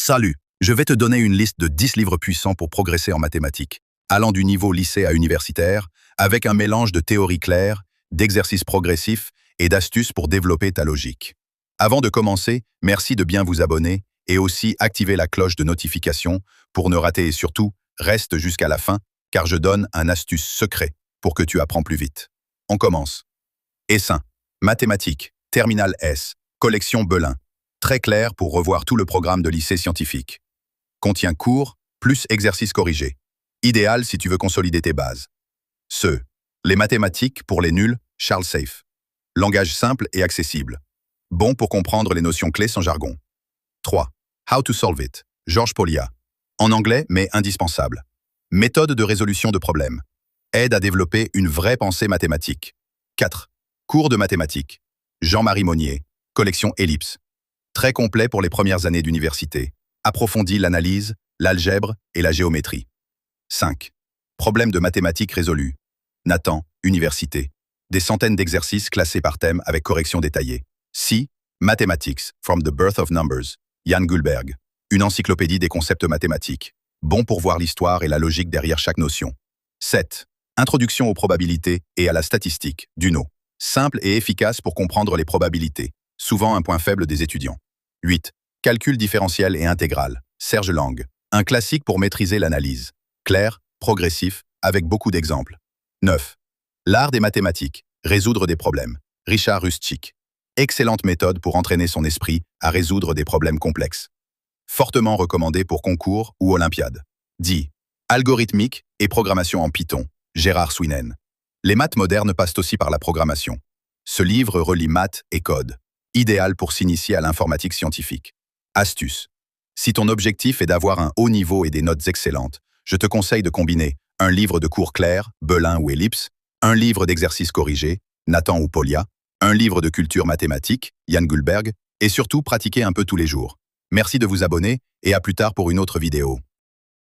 Salut, je vais te donner une liste de 10 livres puissants pour progresser en mathématiques, allant du niveau lycée à universitaire, avec un mélange de théories claires, d'exercices progressifs et d'astuces pour développer ta logique. Avant de commencer, merci de bien vous abonner et aussi activer la cloche de notification pour ne rater et surtout, reste jusqu'à la fin car je donne un astuce secret pour que tu apprends plus vite. On commence. Essaim, mathématiques, terminal S, collection Belin. Très clair pour revoir tout le programme de lycée scientifique. Contient cours, plus exercices corrigés. Idéal si tu veux consolider tes bases. Les mathématiques pour les nuls, Charles Safe. Langage simple et accessible. Bon pour comprendre les notions clés sans jargon. 3. How to solve it, Georges Polya. En anglais, mais indispensable. Méthode de résolution de problèmes. Aide à développer une vraie pensée mathématique. 4. Cours de mathématiques. Jean-Marie Monnier. Collection Ellipse. Très complet pour les premières années d'université. Approfondit l'analyse, l'algèbre et la géométrie. 5. Problèmes de mathématiques résolus. Nathan, Université. Des centaines d'exercices classés par thème avec correction détaillée. 6. Mathematics, From the Birth of Numbers. Jan Gulberg. Une encyclopédie des concepts mathématiques. Bon pour voir l'histoire et la logique derrière chaque notion. 7. Introduction aux probabilités et à la statistique, Duno. Simple et efficace pour comprendre les probabilités. Souvent un point faible des étudiants. 8. Calcul différentiel et intégral, Serge Lang. Un classique pour maîtriser l'analyse. Clair, progressif, avec beaucoup d'exemples. 9. L'art des mathématiques, résoudre des problèmes, Richard Rustchik. Excellente méthode pour entraîner son esprit à résoudre des problèmes complexes. Fortement recommandé pour concours ou olympiade. 10. Algorithmique et programmation en Python, Gérard Swinen. Les maths modernes passent aussi par la programmation. Ce livre relie maths et code. Idéal pour s'initier à l'informatique scientifique. Astuce. Si ton objectif est d'avoir un haut niveau et des notes excellentes, je te conseille de combiner un livre de cours clairs, Belin ou Ellipse, un livre d'exercices corrigés, Nathan ou Polya, un livre de culture mathématique, Jan Gulberg, et surtout pratiquer un peu tous les jours. Merci de vous abonner et à plus tard pour une autre vidéo.